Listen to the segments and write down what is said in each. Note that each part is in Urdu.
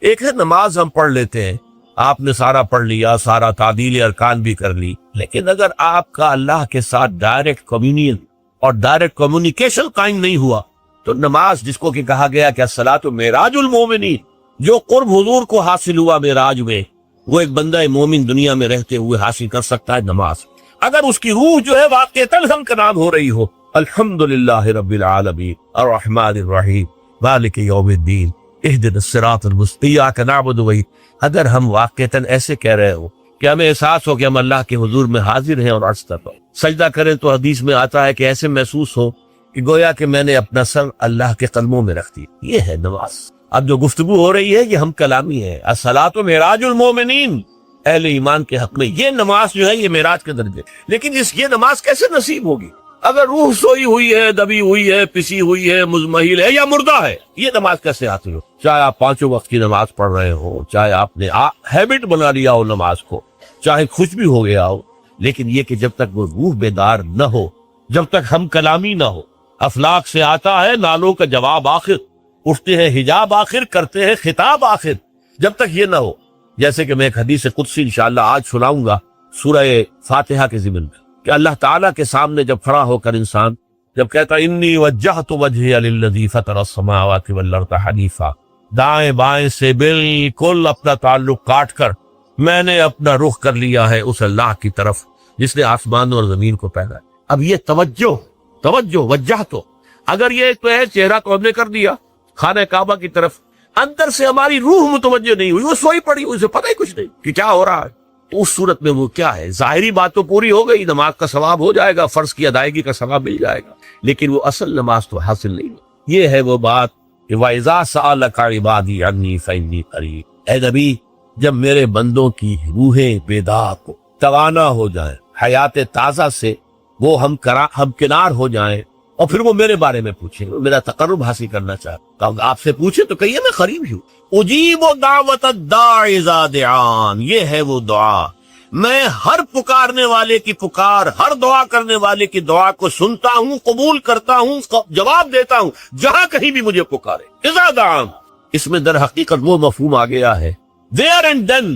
ایک ہے نماز ہم پڑھ لیتے ہیں، آپ نے سارا پڑھ لیا، سارا تعدیل ارکان بھی کر لی، لیکن اگر آپ کا اللہ کے ساتھ ڈائریکٹ کمیونین اور ڈائریکٹ کمیونیکیشن قائم نہیں ہوا تو نماز، جس کو کہ کہا گیا کہ الصلاۃ معراج المومنین، جو قرب حضور کو حاصل ہوا معراج میں، وہ ایک بندہ مومن دنیا میں رہتے ہوئے حاصل کر سکتا ہے نماز، اگر اس کی روح جو ہے واقعتاً ہم کا نام ہو رہی ہو۔ الحمدللہ رب العالمین الرحمن الرحیم مالک یوم الدین اہدنا الصراط المستقیم ایاک نعبد و اگر ہم واقعتاً ایسے کہہ رہے ہو کہ ہمیں احساس ہو کہ ہم اللہ کے حضور میں حاضر ہیں اور عرض کر رہے ہیں، سجدہ کریں تو حدیث میں آتا ہے کہ ایسے محسوس ہو کہ گویا کہ میں نے اپنا سر اللہ کے قدموں میں رکھ دیا، یہ ہے نماز۔ اب جو گفتگو ہو رہی ہے یہ ہم کلامی ہے، الصلاۃ معراج المومنین، اہل ایمان کے حق میں یہ نماز جو ہے یہ معراج کے درجے، لیکن یہ نماز کیسے نصیب ہوگی اگر روح سوئی ہوئی ہے، دبی ہوئی ہے، پسی ہوئی ہے، مزمحل ہے یا مردہ ہے؟ یہ نماز کیسے حاصل ہو؟ چاہے آپ 5 وقت کی نماز پڑھ رہے ہو، چاہے آپ نے ہیبٹ بنا لیا ہو نماز کو، چاہے کچھ بھی ہو گیا ہو، لیکن یہ کہ جب تک وہ روح بیدار نہ ہو، جب تک ہم کلامی نہ ہو، افلاک سے آتا ہے نالوں کا جواب آخر، اٹھتے ہیں حجاب آخر، کرتے ہیں خطاب آخر، جب تک یہ نہ ہو، جیسے کہ میں ایک حدیث قدسی انشاءاللہ آج سناؤں گا سورہ فاتحہ کے ضمن میں، کہ اللہ تعالیٰ کے سامنے جب کھڑا ہو کر انسان جب کہتا انی وجہت وجہی للذی فطر السماوات والارض حنیفا، دائیں بائیں سے بالکل اپنا تعلق کاٹ کر میں نے اپنا رخ کر لیا ہے اس اللہ کی طرف جس نے آسمان اور زمین کو پیدا ہے۔ اب یہ توجہ وجہ تو اگر یہ تو ہے چہرہ تو ہم نے کر دیا خانہ کعبہ کی طرف، اندر سے ہماری روح متوجہ نہیں ہوئی، وہ سوئی پڑی، اسے پتہ ہی کچھ نہیں کہ کیا ہو رہا ہے، تو اس صورت میں وہ کیا ہے، ظاہری بات تو پوری ہو گئی، نماز کا ثواب ہو جائے گا، فرض کی ادائیگی کا ثواب مل جائے گا، لیکن وہ اصل نماز تو حاصل نہیں ہوئی۔ یہ ہے وہ بات کہ وَإِذَا سَأَلَكَ عِبَادِي عَنِّي فَإِنِّي قَرِيبٌ، اے نبی جب میرے بندوں کی روحیں بیدار کو توانا ہو جائیں، حیات تازہ سے وہ ہم کنار ہو جائیں، اور پھر وہ میرے بارے میں پوچھیں، وہ میرا تقرب حاصل کرنا چاہتا ہوں، آپ سے پوچھیں تو کہیے میں قریب ہوں، اجیب دعوت الداع اذا دعان، یہ ہے وہ دعا، میں ہر پکارنے والے کی پکار، ہر دعا کرنے والے کی دعا کو سنتا ہوں، قبول کرتا ہوں، جواب دیتا ہوں جہاں کہیں بھی مجھے پکارے۔ اذا دعان، اس میں در حقیقت وہ مفہوم آ گیا ہے where and then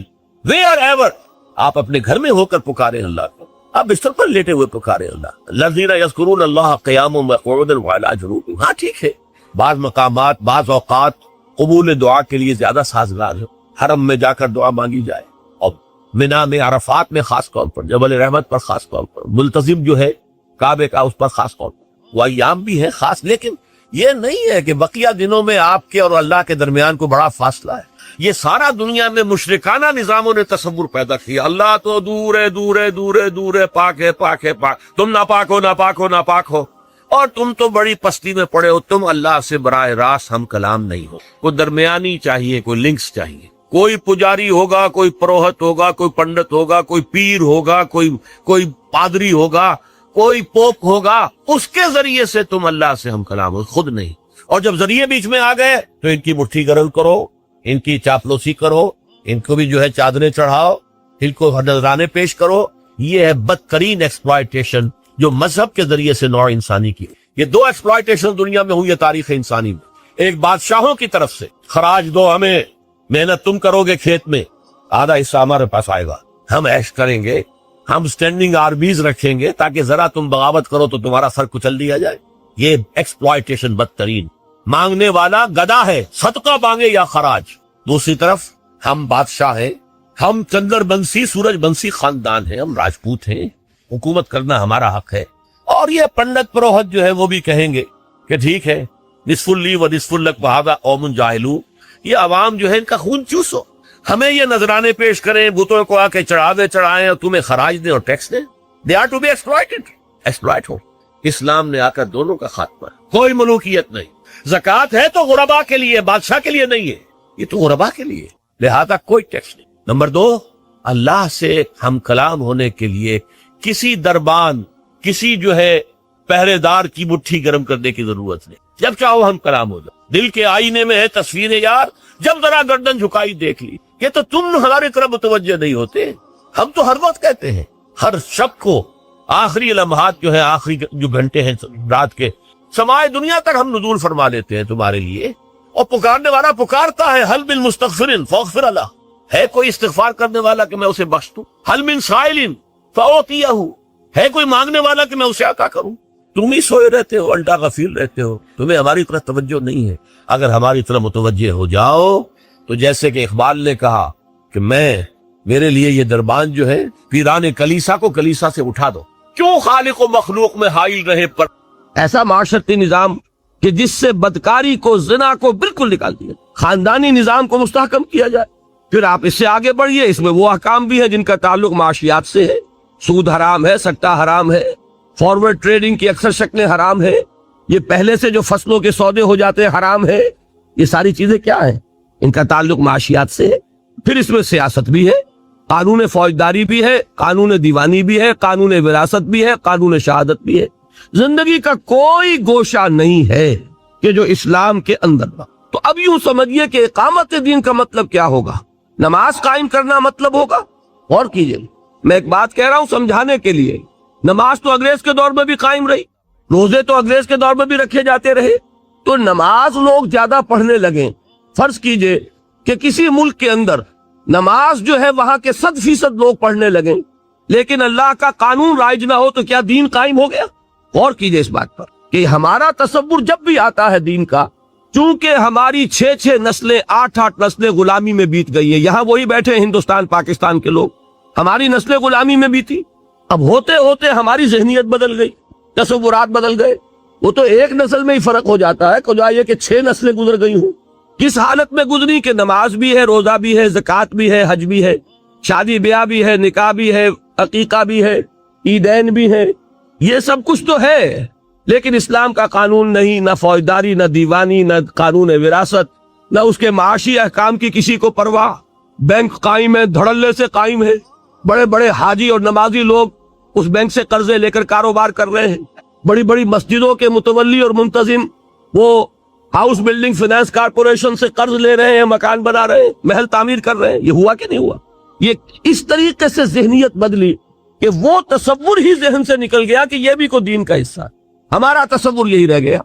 where ever، آپ اپنے گھر میں ہو کر پکارے اللہ کو، آپ بستر پر لیٹے ہوئے پکارے اللہ، الذین یذکرون اللہ قیاما وقعودا وعلی جنوبہم، ہاں ٹھیک ہے، بعض مقامات بعض اوقات قبول دعا کے لیے زیادہ سازگار ہے، حرم میں جا کر دعا مانگی جائے، اور منا میں عرفات میں خاص طور پر، جبل رحمت پر خاص طور پر، ملتزم جو ہے کعبے کا اس پر خاص طور پر، وہ ایام بھی ہے خاص، لیکن یہ نہیں ہے کہ بقیہ دنوں میں آپ کے اور اللہ کے درمیان کو بڑا فاصلہ ہے۔ یہ سارا دنیا میں مشرکانہ نظاموں نے تصور پیدا کیا، اللہ تو دور ہے دور ہے دور ہے دور ہے، پاک ہے پاک ہے پاک، تم ناپاک ہو ناپاک ہو ناپاک ہو، اور تم تو بڑی پستی میں پڑے ہو، تم اللہ سے براہ راست ہم کلام نہیں ہو، کوئی درمیانی چاہیے، کوئی لنکس چاہیے، کوئی پجاری ہوگا، کوئی پروہت ہوگا، کوئی پنڈت ہوگا، کوئی پیر ہوگا، کوئی پادری ہوگا، کوئی پوپ ہوگا، اس کے ذریعے سے تم اللہ سے ہم کلام ہو، خود نہیں۔ اور جب ذریعے بیچ میں آ گئے تو ان کی مٹھی گرم کرو، ان کی چاپلوسی کرو، ان کو بھی جو ہے چادریں چڑھاؤ، ان کو نذرانے پیش کرو، یہ ہے بدترین ایکسپلائٹیشن جو مذہب کے ذریعے سے نوع انسانی کی۔ یہ 2 ایکسپلائٹیشن دنیا میں ہوئی ہے تاریخ انسانی میں، ایک بادشاہوں کی طرف سے خراج دو ہمیں، محنت تم کرو گے کھیت میں، آدھا حصہ ہمارے پاس آئے گا، ہم عیش کریں گے، ہم سٹینڈنگ آرمیز رکھیں گے تاکہ ذرا تم بغاوت کرو تو تمہارا سر کچل دیا جائے۔ یہ ایکسپلائٹیشن بدترین، مانگنے والا گدا ہے، صدقہ مانگے یا خراج۔ دوسری طرف ہم بادشاہ ہیں، ہم چندر بنسی سورج بنسی خاندان ہیں، ہم راجپوت ہیں، حکومت کرنا ہمارا حق ہے۔ اور یہ پنڈت پروہت جو ہے وہ بھی کہیں گے کہ ٹھیک ہے، نصف لی و نصف لک وہذا قوم جاہلون، یہ عوام جو ہے ان کا خون چوسو، ہمیں یہ نذرانے پیش کریں، بتوں کو آ کے چڑھائیں اور تمہیں خراج دیں اور ٹیکس دیں، they are to be exploit ہو۔ اسلام نے آ کر دونوں کا خاتمہ، کوئی ملوکیت نہیں، زکوٰۃ ہے تو غربا کے لیے، بادشاہ کے لیے نہیں ہے، یہ تو غربا کے لیے، لہذا کوئی ٹیکس نہیں۔ نمبر 2، اللہ سے ہم کلام ہونے کے لیے کسی دربان، کسی جو ہے پہرے دار کی مٹھی گرم کرنے کی ضرورت نہیں، جب چاہو ہم کلام ہو جائے۔ دل کے آئینے میں ہے تصویر یار، جب ذرا گردن جھکائی دیکھ لی، یہ تو تم ہماری طرف متوجہ نہیں ہوتے، ہم تو ہر وقت کہتے ہیں، ہر شب کو آخری لمحات جو ہے، آخری جو گھنٹے ہیں رات کے، سمائے دنیا تک ہم نزول فرما لیتے ہیں تمہارے لیے، اور پکارنے والا پکارتا ہے حل من مستغفر فاغفر لہ، ہے کوئی استغفار کرنے والا کہ میں اسے بخش دوں؟ حل من سائل فاعطیہ، ہے کوئی مانگنے والا کہ میں اسے عطا کروں؟ تم ہی سوئے رہتے ہو، الٹا غفیر رہتے ہو، تمہیں ہماری طرف توجہ نہیں ہے۔ اگر ہماری طرف متوجہ ہو جاؤ تو جیسے کہ اقبال نے کہا کہ میرے لیے یہ دربان جو ہے پیران کلیسا کو کلیسا سے اٹھا دو، کیوں خالق و مخلوق میں حائل رہے پر ایسا معاشرتی نظام کہ جس سے بدکاری کو، زنا کو بالکل نکال دیا، خاندانی نظام کو مستحکم کیا جائے۔ پھر آپ اس سے آگے بڑھیے، اس میں وہ احکام بھی ہیں جن کا تعلق معاشیات سے ہے، سود حرام ہے، سٹہ حرام ہے، فارورڈ ٹریڈنگ کی اکثر شکلیں حرام ہے، یہ پہلے سے جو فصلوں کے سودے ہو جاتے ہیں حرام ہے۔ یہ ساری چیزیں کیا ہیں؟ ان کا تعلق معاشیات سے ہے۔ پھر اس میں سیاست بھی ہے، قانون فوجداری بھی ہے، قانون دیوانی بھی ہے، قانون وراثت بھی ہے، قانون شہادت بھی ہے۔ زندگی کا کوئی گوشہ نہیں ہے کہ جو اسلام کے اندر نہ۔ تو اب یوں سمجھیے کہ اقامت دین کا مطلب کیا ہوگا؟ نماز قائم کرنا مطلب ہوگا۔ غور کیجئے، میں ایک بات کہہ رہا ہوں سمجھانے کے لیے، نماز تو انگریز کے دور میں بھی قائم رہی، روزے تو انگریز کے دور میں بھی رکھے جاتے رہے، تو نماز لوگ زیادہ پڑھنے لگیں۔ فرض کیجئے کہ کسی ملک کے اندر نماز جو ہے وہاں کے 100% لوگ پڑھنے لگیں، لیکن اللہ کا قانون رائج نہ ہو تو کیا دین قائم ہو گیا؟ غور کیجئے اس بات پر کہ ہمارا تصور جب بھی آتا ہے دین کا، چونکہ ہماری 6 نسلیں، 8 نسلیں غلامی میں بیت گئی ہیں، یہاں وہی بیٹھے ہیں ہندوستان پاکستان کے لوگ، ہماری نسلیں غلامی میں بیتی، اب ہوتے ہوتے ہماری ذہنیت بدل گئی، تصورات بدل گئے۔ وہ تو ایک نسل میں ہی فرق ہو جاتا ہے، کجا یہ کہ 6 نسلیں گزر گئی ہوں۔ کس حالت میں گزری کہ نماز بھی ہے، روزہ بھی ہے، زکوٰۃ بھی ہے، حج بھی ہے، شادی بیاہ بھی ہے، نکاح بھی ہے، عقیقہ بھی ہے، عیدین بھی ہے، یہ سب کچھ تو ہے، لیکن اسلام کا قانون نہیں، نہ فوجداری، نہ دیوانی، نہ قانون وراثت، نہ اس کے معاشی احکام کی کسی کو پرواہ۔ بینک قائم ہے، دھڑلے سے قائم ہے، بڑے بڑے حاجی اور نمازی لوگ اس بینک سے قرضے لے کر کاروبار کر رہے ہیں، بڑی بڑی مسجدوں کے متولی اور منتظم وہ ہاؤس بلڈنگ فائنانس کارپوریشن سے قرض لے رہے ہیں، مکان بنا رہے ہیں، محل تعمیر کر رہے ہیں۔ یہ ہوا کہ نہیں ہوا؟ یہ اس طریقے سے ذہنیت بدلی کہ وہ تصور ہی ذہن سے نکل گیا کہ یہ بھی کوئی دین کا حصہ ہے، ہمارا تصور یہی رہ گیا۔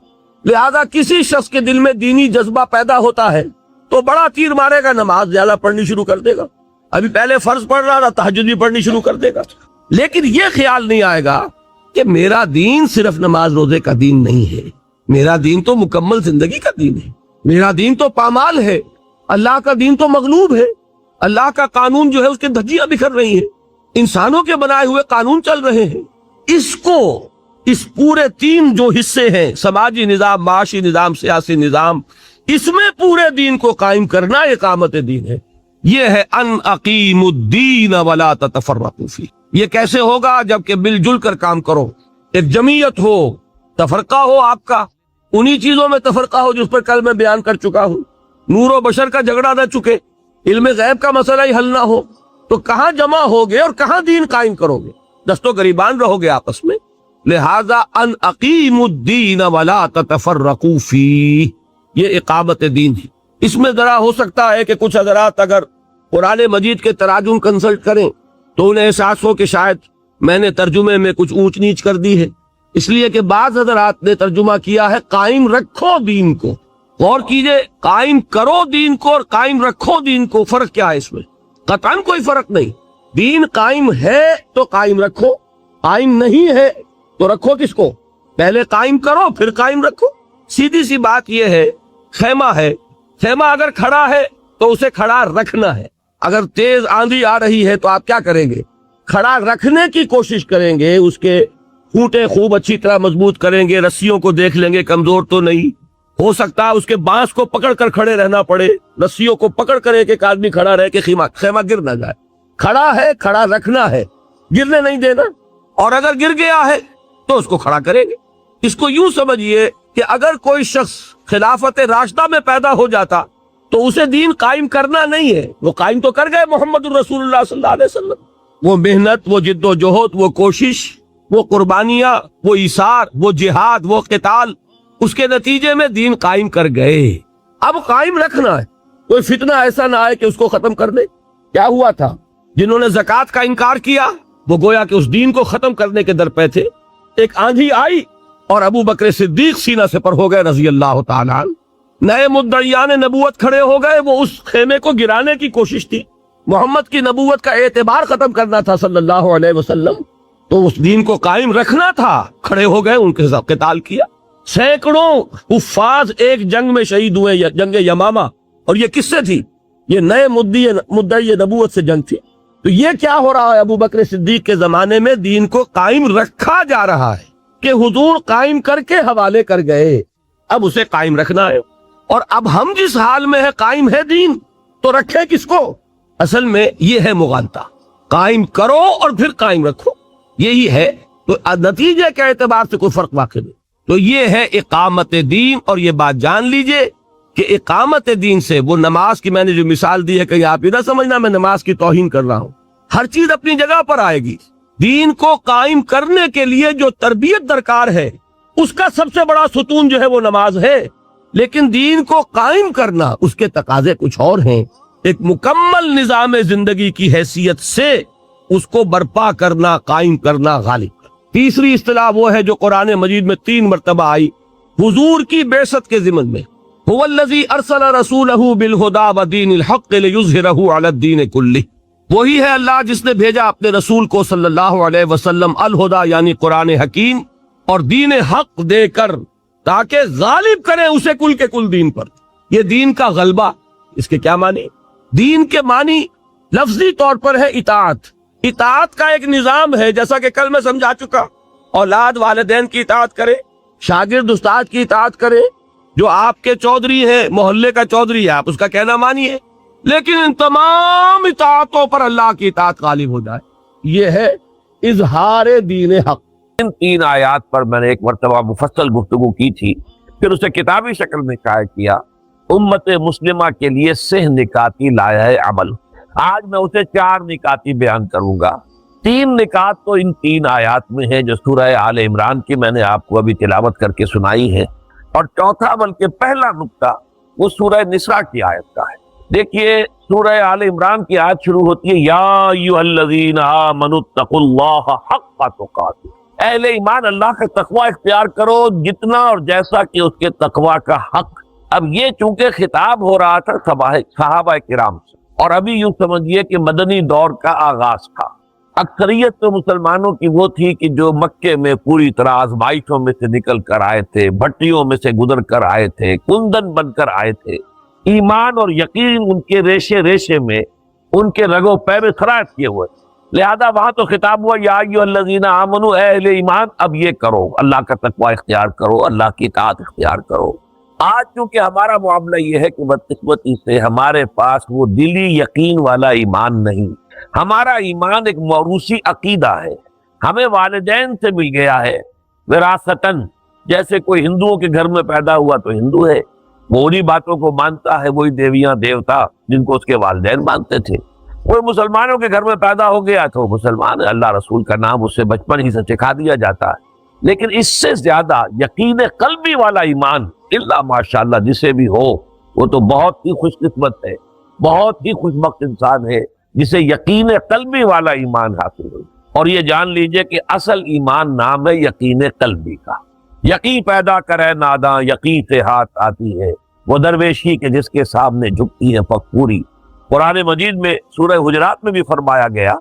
لہذا کسی شخص کے دل میں دینی جذبہ پیدا ہوتا ہے تو بڑا تیر مارے گا، نماز زیادہ پڑھنی شروع کر دے گا، ابھی پہلے فرض پڑھ رہا تھا تہجد بھی پڑھنی شروع کر دے گا، لیکن یہ خیال نہیں آئے گا کہ میرا دین صرف نماز روزے کا دین نہیں ہے، میرا دین تو مکمل زندگی کا دین ہے، میرا دین تو پامال ہے، اللہ کا دین تو مغلوب ہے، اللہ کا قانون جو ہے اس کے دھجیاں بکھر رہی ہیں، انسانوں کے بنائے ہوئے قانون چل رہے ہیں۔ اس کو، اس پورے 3 جو حصے ہیں، سماجی نظام، معاشی نظام، سیاسی نظام، اس میں پورے دین کو قائم کرنا اقامت دین ہے۔ یہ ہے ان اقیم الدین ولا تتفرقوا فیہ۔ یہ کیسے ہوگا؟ جبکہ مل جل کر کام کرو، ایک جمعیت ہو، تفرقہ ہو آپ کا انہی چیزوں میں تفرقہ ہو جس پر کل میں بیان کر چکا ہوں، نور و بشر کا جھگڑا نہ چکے، علم غیب کا مسئلہ ہی حل نہ ہو، تو کہاں جمع ہوگے اور کہاں دین قائم کرو گے؟ دست و گریبان رہو گے آپس میں۔ لہذا ان اقیم الدین ولا تتفرقوا فیہ، یہ اقامت دین ہے۔ اس میں ذرا ہو سکتا ہے کہ کچھ حضرات اگر قرآن مجید کے تراجم کنسلٹ کریں تو انہیں احساس ہو کہ شاید میں نے ترجمے میں کچھ اونچ نیچ کر دی ہے، اس لیے کہ بعض حضرات نے ترجمہ کیا ہے قائم رکھو دین کو۔ غور کیجئے، قائم کرو دین کو اور قائم رکھو دین کو، فرق کیا ہے اس میں؟ قطعاً کوئی فرق نہیں۔ دین قائم ہے تو قائم رکھو، قائم نہیں ہے تو رکھو کس کو؟ پہلے قائم کرو پھر قائم رکھو۔ سیدھی سی بات یہ ہے، خیمہ ہے، خیمہ اگر کھڑا ہے تو اسے کھڑا رکھنا ہے۔ اگر تیز آندھی آ رہی ہے تو آپ کیا کریں گے؟ کھڑا رکھنے کی کوشش کریں گے، اس کے کھوٹے خوب اچھی طرح مضبوط کریں گے، رسیوں کو دیکھ لیں گے کمزور تو نہیں، ہو سکتا ہے اس کے بانس کو پکڑ کر کھڑے رہنا پڑے، رسیوں کو پکڑ کر ایک آدمی کھڑا رہے کہ خیمہ گر نہ جائے۔ کھڑا ہے، کھڑا رکھنا ہے، گرنے نہیں دینا، اور اگر گر گیا ہے تو اس کو کھڑا کریں گے۔ اس کو یوں سمجھیے کہ اگر کوئی شخص خلافت راشدہ میں پیدا ہو جاتا تو اسے دین قائم کرنا نہیں ہے، وہ قائم تو کر گئے محمد الرسول اللہ صلی اللہ علیہ وسلم۔ وہ محنت، وہ جد و جہد، وہ کوشش، وہ قربانیاں، وہ ایثار، وہ جہاد، وہ قتال، اس کے نتیجے میں دین قائم کر گئے۔ اب قائم رکھنا ہے، کوئی فتنہ ایسا نہ آئے کہ اس کو ختم کر دے۔ کیا ہوا تھا؟ جنہوں نے زکوٰۃ کا انکار کیا وہ گویا کہ اس دین کو ختم کرنے کے در پہ تھے۔ ایک آندھی آئی اور ابو بکر صدیق سینہ سے پر ہو گئے رضی اللہ تعالیٰ عنہ۔ نئے مدعیان نبوت کھڑے ہو گئے، وہ اس خیمے کو گرانے کی کوشش تھی، محمد کی نبوت کا اعتبار ختم کرنا تھا صلی اللہ علیہ وسلم، تو اس دین کو قائم رکھنا تھا، کھڑے ہو گئے، ان کے ساتھ قتال کیا، سینکڑوں حفاظ ایک جنگ میں شہید ہوئے، جنگ یمامہ، اور یہ کس سے تھی؟ یہ نئے مدعی نبوت سے جنگ تھی۔ تو یہ کیا ہو رہا ہے؟ ابو بکر صدیق کے زمانے میں دین کو قائم رکھا جا رہا ہے کہ حضور قائم کر کے حوالے کر گئے، اب اسے قائم رکھنا ہے۔ اور اب ہم جس حال میں ہے، قائم ہے دین، تو رکھے کس کو؟ اصل میں یہ ہے مغالطہ، قائم کرو اور پھر قائم رکھو، یہی ہے۔ تو نتیجے کے اعتبار سے کوئی فرق واقع نہیں۔ تو یہ ہے اقامت دین، اور یہ بات جان لیجئے کہ اقامت دین سے، وہ نماز کی میں نے جو مثال دی ہے، کہیں آپ یہ نہ سمجھنا میں نماز کی توہین کر رہا ہوں، ہر چیز اپنی جگہ پر آئے گی۔ دین کو قائم کرنے کے لیے جو تربیت درکار ہے، اس کا سب سے بڑا ستون جو ہے وہ نماز ہے، لیکن دین کو قائم کرنا، اس کے تقاضے کچھ اور ہیں۔ ایک مکمل نظام زندگی کی حیثیت سے اس کو برپا کرنا، قائم کرنا، غالب۔ تیسری اصطلاح وہ ہے جو قرآن مجید میں 3 مرتبہ آئی حضور کی بعثت کے ضمن میں، هو الذی ارسل رسولہ بالہدی ودین الحق لیظہرہ علی الدین کلہ۔ وہی ہے اللہ جس نے بھیجا اپنے رسول کو صلی اللہ علیہ وسلم الہدی یعنی قرآن حکیم اور دین حق دے کر، تاکہ غالب کرے اسے کل کے کل دین پر۔ یہ دین کا غلبہ، اس کے کیا معنی؟ دین کے معنی لفظی طور پر ہے اطاعت۔ اطاعت کا ایک نظام ہے، جیسا کہ کل میں سمجھا چکا، اولاد والدین کی اطاعت کرے، شاگرد استاد کی اطاعت کرے، جو آپ کے چودھری ہیں، محلے کا چودھری ہے، آپ اس کا کہنا مانیے، لیکن ان تمام اطاعتوں پر اللہ کی اطاعت غالب ہو جائے۔ یہ ہے اظہار دین حق۔ ان 3 آیات پر میں نے ایک مرتبہ مفصل گفتگو کی تھی، پھر اسے کتابی شکل میں شائع کیا، امت مسلمہ کے لیے 6 نکاتی لایا ہے عمل۔ آج میں اسے 4 نکاتی بیان کروں گا۔ 3 نکات تو ان 3 آیات میں ہیں جو سورہ آل عمران کی میں نے آپ کو ابھی تلاوت کر کے سنائی ہے، اور چوتھا بلکہ پہلا نکتہ وہ سورہ نساء کی آیت کا ہے۔ دیکھیے سورہ آل عمران کی آیت شروع ہوتی ہے، یا ایھا الذین آمنوا اتقوا اللہ حق تقاتہ، اہل ایمان اللہ کا تقوی اختیار کرو جتنا اور جیسا کہ اس کے تقوی کا حق۔ اب یہ چونکہ خطاب ہو رہا تھا صحابہ کرام سے، اور ابھی یوں سمجھیے کہ مدنی دور کا آغاز تھا۔ اکثریت تو مسلمانوں کی وہ تھی کہ جو مکے میں پوری طرح آزمائشوں میں سے نکل کر آئے تھے، بھٹیوں میں سے گزر کر آئے تھے، کندن بن کر آئے تھے، ایمان اور یقین ان کے ریشے ریشے میں، ان کے رگو پے میں سرایت کیے ہوئے، لہذا وہاں تو خطاب ہوا یا ایھا الذین آمنوا، اے اہل ایمان اب یہ کرو، اللہ کا تقوی اختیار کرو، اللہ کی اطاعت اختیار کرو۔ آج چونکہ ہمارا معاملہ یہ ہے کہ بدقسمتی سے ہمارے پاس وہ دلی یقین والا ایمان نہیں، ہمارا ایمان ایک موروثی عقیدہ ہے، ہمیں والدین سے مل گیا ہے وراثتاً۔ جیسے کوئی ہندوؤں کے گھر میں پیدا ہوا تو ہندو ہے، وہ انہی باتوں کو مانتا ہے، وہی دیویاں دیوتا جن کو اس کے والدین مانتے تھے۔ کوئی مسلمانوں کے گھر میں پیدا ہو گیا تو مسلمان ہے، اللہ رسول کا نام اسے بچپن ہی سے سکھا دیا جاتا ہے۔ لیکن اس سے زیادہ یقین قلبی والا ایمان اللہ ماشاءاللہ جسے بھی ہو، وہ تو بہت ہی خوش قسمت ہے، بہت ہی خوش بخت انسان ہے جسے یقین قلبی والا ایمان حاصل ہو۔ اور یہ جان لیجئے کہ اصل ایمان نام ہے یقین قلبی کا۔ یقین پیدا کرے ناداں، یقین سے ہاتھ آتی ہے، وہ درویشی کے جس کے سامنے جھکتی ہے فقوری۔ قرآن مجید میں سورہ حجرات میں بھی فرمایا گیا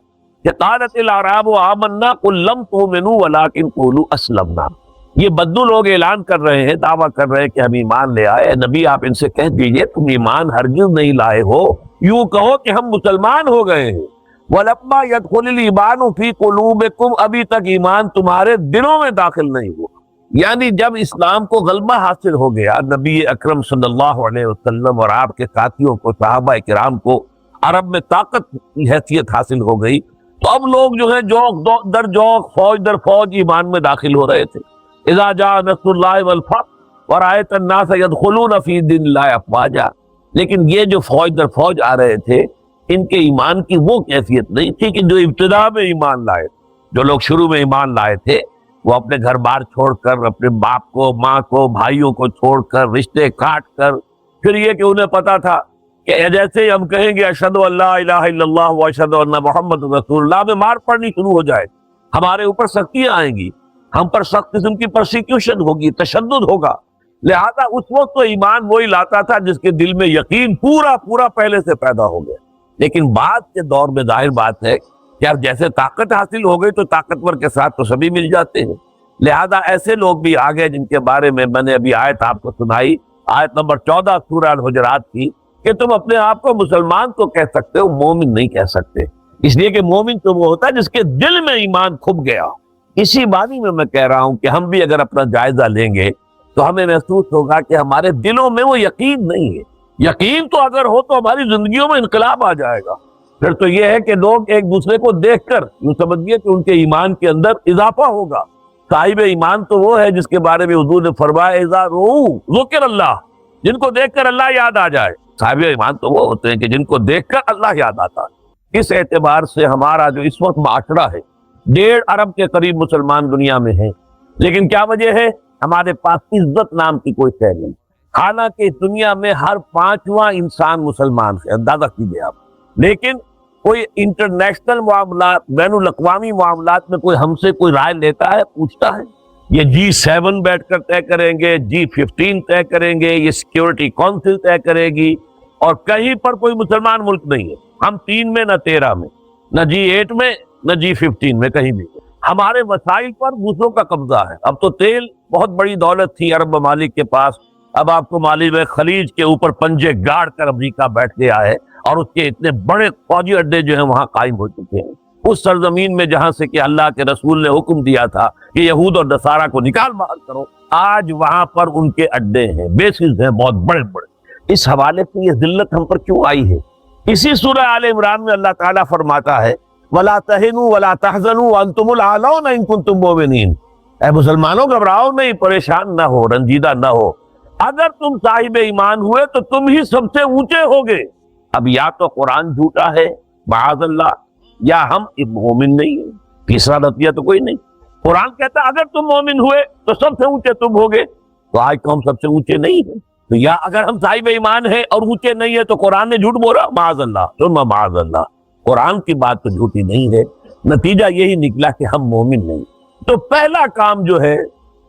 کہ قالت الاعراب آمنا قل لم تؤمنوا ولکن قولوا اسلمنا۔ یہ بدو لوگ اعلان کر رہے ہیں، دعویٰ کر رہے ہیں کہ ہم ایمان لے آئے۔ نبی آپ ان سے کہہ دیجئے تم ایمان ہرگز نہیں لائے ہو، یوں کہو کہ ہم مسلمان ہو گئے ہیں۔ وَلَمَّا يَدْخُلِ الْإِيمَانُ فِي قُلُوبِكُمْ، ابھی تک ایمان تمہارے دلوں میں داخل نہیں ہوا۔ یعنی جب اسلام کو غلبہ حاصل ہو گیا، نبی اکرم صلی اللہ علیہ وسلم اور آپ کے ساتھیوں کو، صحابہ کرام کو عرب میں طاقت کی حیثیت حاصل ہو گئی، تو اب لوگ جو ہے جوق در جوق، فوج در فوج ایمان میں داخل ہو رہے تھے۔ اذا جاء نصر اللہ والفتح ورأیت الناس يدخلون فی دین اللہ افواجا۔ لیکن یہ جو فوج در فوج آ رہے تھے، ان کے ایمان کی وہ کیفیت نہیں تھی کہ جو ابتدا میں ایمان لائے۔ جو لوگ شروع میں ایمان لائے تھے وہ اپنے گھر بار چھوڑ کر، اپنے باپ کو، ماں کو، بھائیوں کو چھوڑ کر، رشتے کاٹ کر، پھر یہ کہ انہیں پتا تھا کہ جیسے ہی ہم کہیں گے اشہد ان لا الہ الا اللہ و اشہد ان محمد رسول اللہ، میں مار پڑنی شروع ہو جائے، ہمارے اوپر سختیاں آئیں گی، ہم پر سخت قسم کی پرسیکیوشن ہوگی، تشدد ہوگا۔ لہذا اس وقت تو ایمان وہی لاتا تھا جس کے دل میں یقین پورا پورا پہلے سے پیدا ہو گیا. لیکن بعد کے دور میں ظاہر بات ہے کہ اب جیسے طاقت حاصل ہو گئی تو طاقتور کے ساتھ تو سبھی مل جاتے ہیں. لہذا ایسے لوگ بھی آگے جن کے بارے میں نے ابھی آیت آپ کو سنائی, آیت نمبر 14 سورہ الحجرات کی, کہ تم اپنے آپ کو مسلمان تو کہہ سکتے ہو, مومن نہیں کہہ سکتے, اس لیے کہ مومن تو وہ ہوتا ہے جس کے دل میں ایمان کھپ گیا. اسی معنی میں کہہ رہا ہوں کہ ہم بھی اگر اپنا جائزہ لیں گے تو ہمیں محسوس ہوگا کہ ہمارے دلوں میں وہ یقین نہیں ہے. یقین تو اگر ہو تو ہماری زندگیوں میں انقلاب آ جائے گا. پھر تو یہ ہے کہ لوگ ایک دوسرے کو دیکھ کر یوں سمجھیے کہ ان کے ایمان کے اندر اضافہ ہوگا. صاحب ایمان تو وہ ہے جس کے بارے میں حضور نے فرمایا اذا رؤوا ذکر اللہ, جن کو دیکھ کر اللہ یاد آ جائے. صاحب ایمان تو وہ ہوتے ہیں کہ جن کو دیکھ کر اللہ یاد آتا ہے. اس اعتبار سے ہمارا جو اس وقت معاشرہ ہے 1.5 ارب کے قریب مسلمان دنیا میں ہیں, لیکن کیا وجہ ہے؟ ہمارے پاس عزت نام کی کوئی شے نہیں. حالانکہ اس دنیا میں ہر 5واں انسان مسلمان ہے, اندازہ کیجیے آپ. لیکن کوئی انٹرنیشنل معاملات, بین الاقوامی معاملات میں کوئی ہم سے کوئی رائے لیتا ہے, پوچھتا ہے؟ یہ G7 بیٹھ کر طے کریں گے, G15 طے کریں گے, یہ سیکیورٹی کونسل طے کرے گی, اور کہیں پر کوئی مسلمان ملک نہیں ہے. ہم 3 میں نہ 13 میں, نہ G8 میں نہ G15 میں, کہیں بھی. ہمارے وسائل پر دوسروں کا قبضہ ہے. اب تو تیل بہت بڑی دولت تھی عرب ممالک کے پاس, اب آپ کو معلوم ہے خلیج کے اوپر پنجے گاڑ کر امریکہ بیٹھ گیا ہے, اور اس کے اتنے بڑے فوجی اڈے جو ہیں وہاں قائم ہو چکے ہیں. اس سرزمین میں جہاں سے کہ اللہ کے رسول نے حکم دیا تھا کہ یہود اور نصارہ کو نکال باہر کرو, آج وہاں پر ان کے اڈے ہیں, بیسز ہیں بہت بڑے بڑے. اس حوالے سے یہ ذلت ہم پر کیوں آئی ہے؟ اسی سورہ آل عمران میں اللہ تعالیٰ فرماتا ہے وَلَا تَهِنُوا وَلَا تَحْزَنُوا وَأَنْتُمُ الْأَعْلَوْنَ إِن كُنتُم مُؤْمِنِينَ. اے مسلمانوں گھبراؤ نہیں, پریشان نہ ہو, رنجیدہ نہ ہو. اگر تم صاحب ایمان ہوئے تو تم ہی سب سے اونچے ہوگے. اب یا تو قرآن جھوٹا ہے معاذ اللہ, یا ہم مومن نہیں ہیں. تیسرا نتیجہ تو کوئی نہیں. قرآن کہتا ہے اگر تم مومن ہوئے تو سب سے اونچے تم ہوگے, تو آج تو ہم سب سے اونچے نہیں ہیں. تو یا اگر ہم صاحب ایمان ہیں اور اونچے نہیں ہیں تو قرآن نے جھوٹ بولا, معاذ اللہ ثم معاذ اللہ. قرآن کی بات تو جھوٹی نہیں ہے, نتیجہ یہی نکلا کہ ہم مومن نہیں. تو پہلا کام جو ہے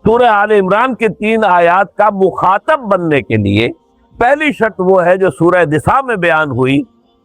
سورہ آل عمران کے 3 آیات کا مخاطب بننے کے لیے پہلی شرط وہ ہے جو سورہ نساء میں بیان ہوئی,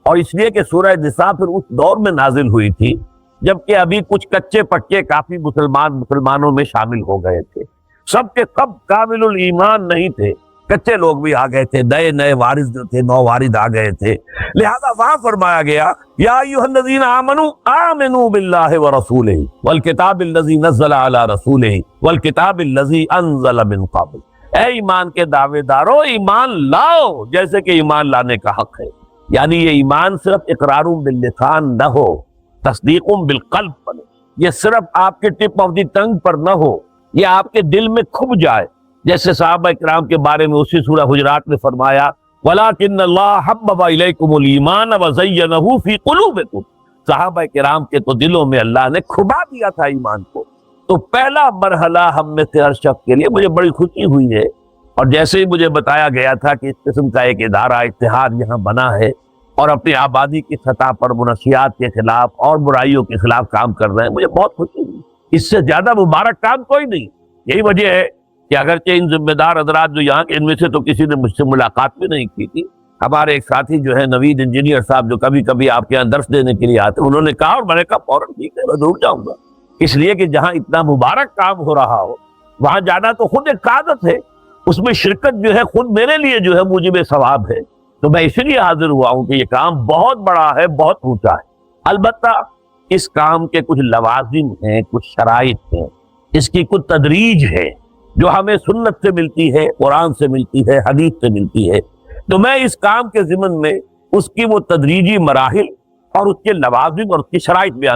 اور اس لیے کہ سورہ نساء پھر اس دور میں نازل ہوئی تھی جبکہ ابھی کچھ کچے پکے کافی مسلمانوں میں شامل ہو گئے تھے. سب کے سب کامل الایمان نہیں تھے, کچے لوگ بھی آ گئے تھے, نئے وارث جو تھے نو وارث آ گئے تھے. لہذا وہاں فرمایا گیا یا ایھا الذین آمنوا آمنوا باللہ ورسولہ والکتاب الذی نزل علی رسولہ والکتاب الذی انزل من قبل. اے ایمان کے دعوے دارو, ایمان لاؤ جیسے کہ ایمان لانے کا حق ہے. یعنی یہ ایمان صرف اقرار باللسان نہ ہو, تصدیق بالقلب بنے. یہ صرف آپ کے ٹپ آف دی ٹنگ پر نہ ہو, یہ آپ کے دل میں کھپ جائے. جیسے صحابہ کرام کے بارے میں اسی سورہ حجرات میں فرمایا وَلَٰكِنَّ اللَّهَ حَبَّبَ إِلَيْكُمُ الْإِيمَانَ وَزَيَّنَهُ فِي قُلُوبِكُمْ. صحابہ کرام کے تو دلوں میں اللہ نے کھبا دیا تھا ایمان کو. تو پہلا مرحلہ ہم میں سے ہر شخص کے لیے, مجھے بڑی خوشی ہوئی ہے, اور جیسے ہی مجھے بتایا گیا تھا کہ اس قسم کا ایک ادارہ اتحاد یہاں بنا ہے اور اپنی آبادی کی سطح پر منشیات کے خلاف اور برائیوں کے خلاف کام کر رہے ہیں, مجھے بہت خوشی ہوئی. اس سے زیادہ مبارک کام کوئی نہیں. یہی وجہ ہے کہ اگرچہ ان ذمہ دار حضرات جو یہاں کے, ان میں سے تو کسی نے مجھ سے ملاقات بھی نہیں کی تھی. ہمارے ایک ساتھی جو ہے نوید انجینئر صاحب, جو کبھی کبھی آپ کے یہاں درس دینے کے لیے آتے, انہوں نے کہا, اور میں نے کہا فوراً ٹھیک ہے میں ضرور جاؤں گا. اس لیے کہ جہاں اتنا مبارک کام ہو رہا ہو وہاں جانا تو خود ایک سعادت ہے, اس میں شرکت جو ہے خود میرے لیے جو ہے موجب ثواب ہے. تو میں اس لیے حاضر ہوا ہوں کہ یہ کام بہت بڑا ہے, بہت اونچا ہے. البتہ اس کام کے کچھ لوازم ہیں, کچھ شرائط ہیں, اس کی کچھ تدریج ہے جو ہمیں سنت سے ملتی ہے, قرآن سے ملتی ہے, حدیث سے ملتی ہے. تو میں اس کام کے ضمن میں اس کی وہ تدریجی مراحل اور اس کے لوازم اور اس کی شرائط بیان